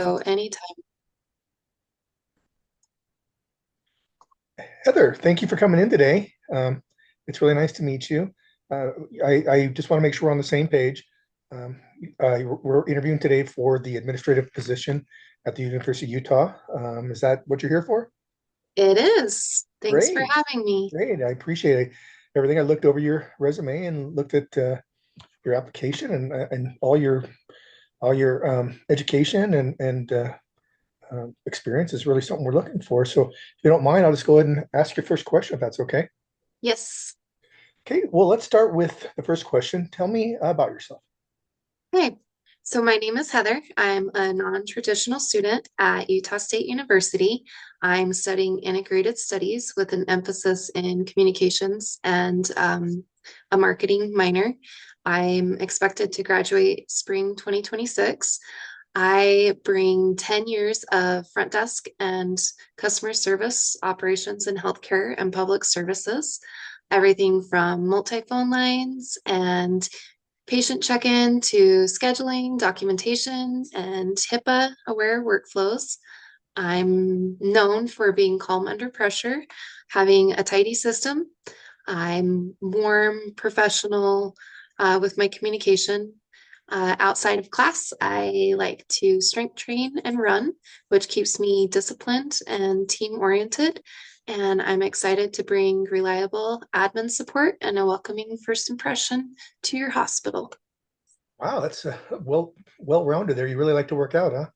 So anytime. Heather, thank you for coming in today. It's really nice to meet you. Uh, I just want to make sure we're on the same page. Um, we're interviewing today for the administrative position at the University of Utah. Is that what you're here for? It is. Thanks for Great, having me. great. I appreciate it. Everything. I looked over your resume and looked at your application and all your education and experience is really something we're looking for. So if you don't mind, I'll just go ahead and ask your first question if that's okay. Yes. Okay, well, let's start with the first question. Tell me about yourself. Hey. So my name is Heather. I'm a non-traditional student at Utah State University. I'm studying integrated studies with an emphasis in communications and a marketing minor. I'm expected to graduate spring 2026. I bring 10 years of front desk and customer service operations in healthcare and public services, everything from multi-phone lines and patient check-in to scheduling, documentation, and HIPAA aware workflows. I'm known for being calm under pressure, having a tidy system. I'm warm, professional with my communication. Outside of class, I like to strength train and run, which keeps me disciplined and team oriented. And I'm excited to bring reliable admin support and a welcoming first impression to your hospital. Wow, that's well-rounded there. You really like to work out, huh?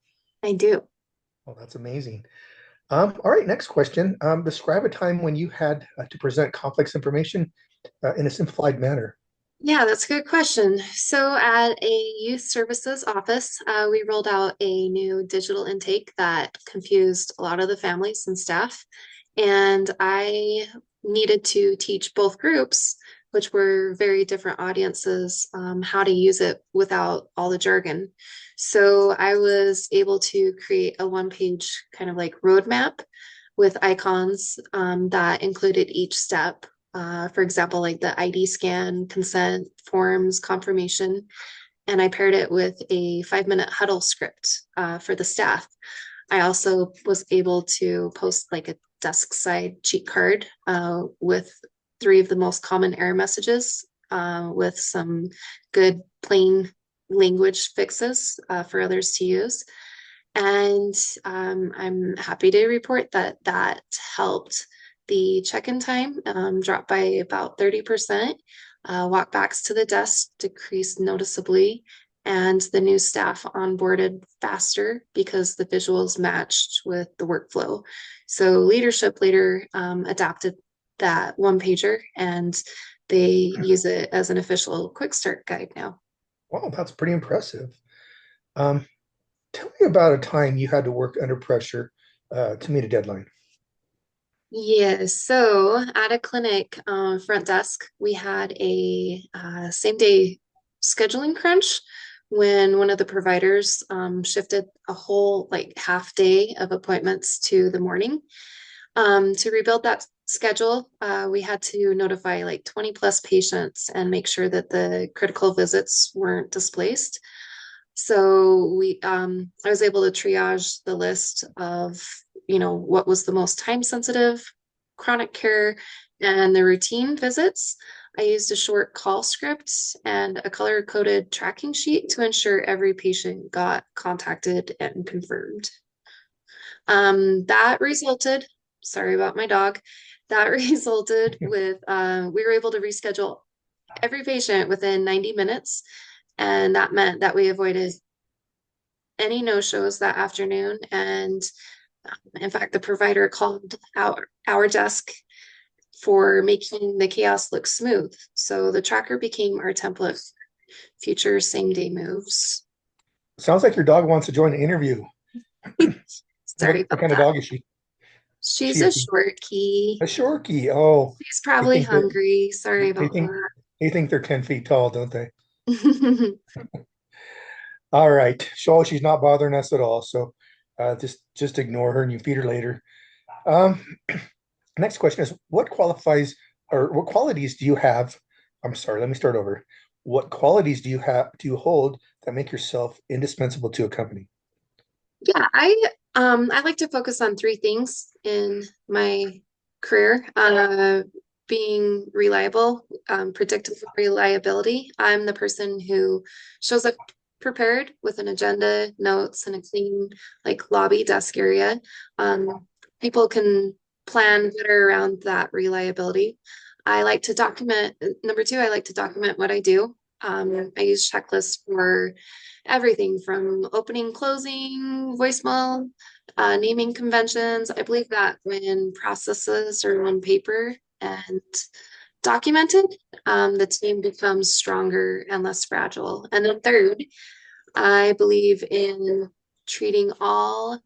I do. Oh, that's amazing. All right, next question. Describe a time when you had to present complex information in a simplified manner. Yeah, that's a good question. So, at a youth services office, we rolled out a new digital intake that confused a lot of the families and staff. And I needed to teach both groups, which were very different audiences, how to use it without all the jargon. So, I was able to create a one-page kind of like roadmap with icons that included each step, for example, like the ID scan, consent forms, confirmation. And I paired it with a 5 minute huddle script for the staff. I also was able to post like a desk side cheat card with three of the most common error messages with some good plain language fixes for others to use. And I'm happy to report that that helped the check-in time drop by about 30%. Walkbacks to the desk decreased noticeably, and the new staff onboarded faster because the visuals matched with the workflow. So leadership later adapted that one pager and they use it as an official quick start guide now. Wow, that's pretty impressive. Um, Tell me about a time you had to work under pressure to meet a deadline. Yes, so at a clinic front desk, we had a same day scheduling crunch when one of the providers shifted a whole like half day of appointments to the morning. To rebuild that schedule, we had to notify like 20 plus patients and make sure that the critical visits weren't displaced. So I was able to triage the list of, what was the most time sensitive chronic care and the routine visits. I used a short call script and a color coded tracking sheet to ensure every patient got contacted and confirmed. That resulted, sorry about my dog, that resulted with, we were able to reschedule every patient within 90 minutes. And that meant that we avoided any no-shows that afternoon. And in fact, the provider called our desk for making the chaos look smooth. So the tracker became our template for future same day moves. Sounds like your dog wants to join the interview. Sorry What about kind of that. dog is she? She's She a a, short key. a Shorkie. Oh, She's they probably think that hungry. Sorry they about think they think they're 10 feet tall, don't they? that. All right. So she's not bothering us at all. So just ignore her and you feed her later. Um, Next question is what qualifies or what qualities do you have? I'm sorry, let me start over. What qualities do you hold that make yourself indispensable to a company? Yeah, I like to focus on three things in my career. Being reliable, predictable reliability. I'm the person who shows up prepared with an agenda, notes, and a clean like lobby desk area. People can plan better around that reliability. I like to document, number two, I like to document what I do. I use checklists for everything from opening, closing, voicemail, naming conventions. I believe that when processes are on paper and documented, the team becomes stronger and less fragile. And then third, I believe in treating all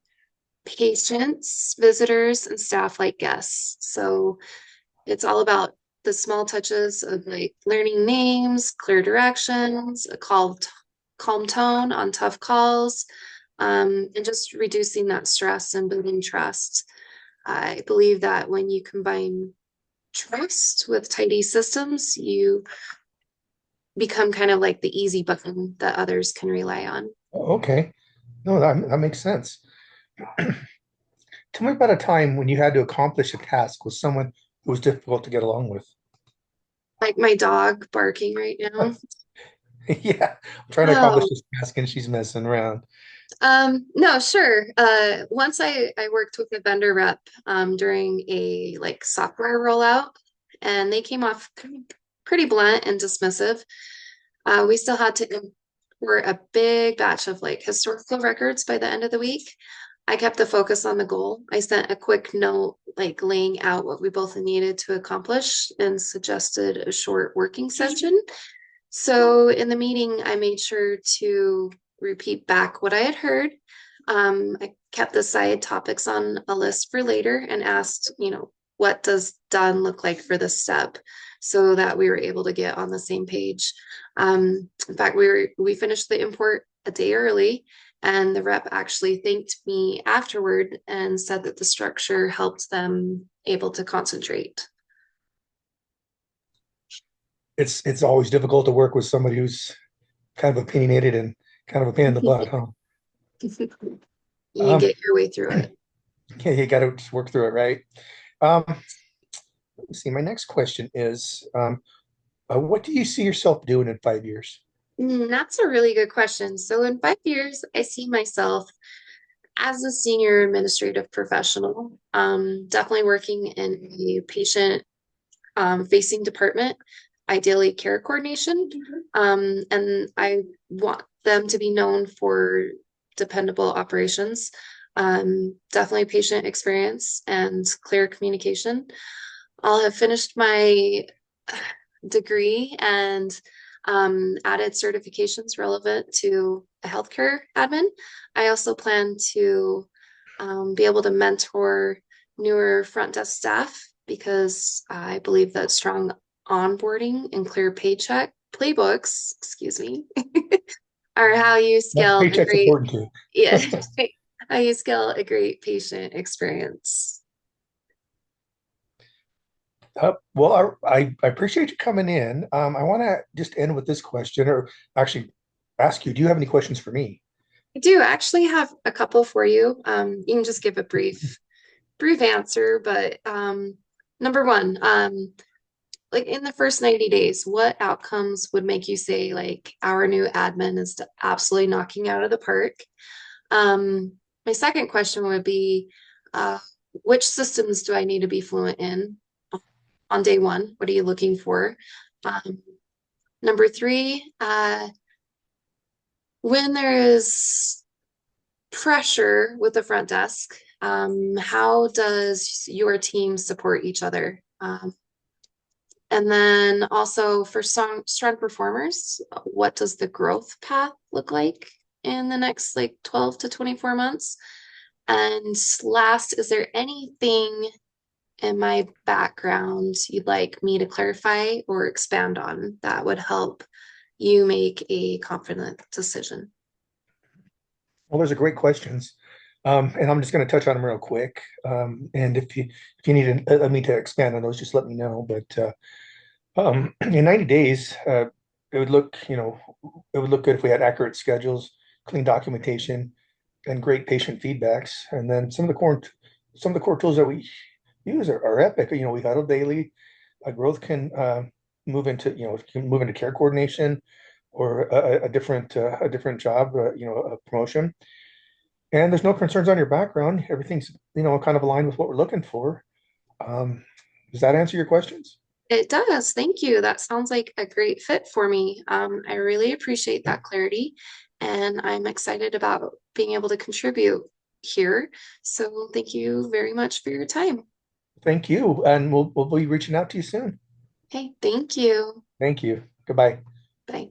patients, visitors, and staff like guests. So it's all about the small touches of like learning names, clear directions, a calm tone on tough calls, and just reducing that stress and building trust. I believe that when you combine trust with tidy systems, you become kind of like the easy button that others can rely on. Oh, okay. No, that makes sense. Tell me about a time when you had to accomplish a task with someone who was difficult to get along with. Like my dog barking right now. Yeah, I'm trying to accomplish Oh, this task and she's messing around. no, sure. Once I worked with a vendor rep during a like software rollout, and they came off pretty blunt and dismissive. We still had to import a big batch of like historical records by the end of the week. I kept the focus on the goal. I sent a quick note, like laying out what we both needed to accomplish and suggested a short working session. So in the meeting, I made sure to repeat back what I had heard. I kept the side topics on a list for later and asked, what does done look like for this step so that we were able to get on the same page. In fact, we finished the import a day early, and the rep actually thanked me afterward and said that the structure helped them able to concentrate. It's always difficult to work with somebody who's kind of opinionated and kind of a pain in the butt, huh? You Um, get your way through it. yeah, you got to just work through it, right? Um, let's see. My next question is, what do you see yourself doing in 5 years? That's a really good question. So, in 5 years, I see myself as a senior administrative professional, definitely working in a patient facing department, ideally care coordination. And I want them to be known for dependable operations, definitely patient experience and clear communication. I'll have finished my degree and added certifications relevant to a healthcare admin. I also plan to be able to mentor newer front desk staff because I believe that strong onboarding and clear paycheck playbooks, excuse me, are how you Well, scale a paycheck's great, important too. yeah, how you scale a great patient experience. Well, I appreciate you coming in. I want to just end with this question, or actually ask you, do you have any questions for me? I do actually have a couple for you. You can just give a brief answer, but number one, like in the first 90 days, what outcomes would make you say like our new admin is absolutely knocking out of the park? My second question would be, uh, which systems do I need to be fluent in on day one? What are you looking for? Um, number three, when there is pressure with the front desk, how does your team support each other? And then also for strong performers, what does the growth path look like in the next like 12 to 24 months? And last, is there anything in my background you'd like me to clarify or expand on that would help you make a confident decision? Well, those are great questions. And I'm just going to touch on them real quick. And if you need me to expand on those, just let me know. But in 90 days, it would look, it would look good if we had accurate schedules, clean documentation, and great patient feedbacks. And then some of the core tools that we use are Epic. We huddle daily. Growth can move into care coordination or a different job, a promotion. And there's no concerns on your background. Everything's, kind of aligned with what we're looking for. Um, does that answer your questions? It does. Thank you. That sounds like a great fit for me. I really appreciate that clarity, and I'm excited about being able to contribute here. So thank you very much for your time. Thank you. And we'll be reaching out to you soon. Okay, thank you. Thank you. Goodbye. Bye.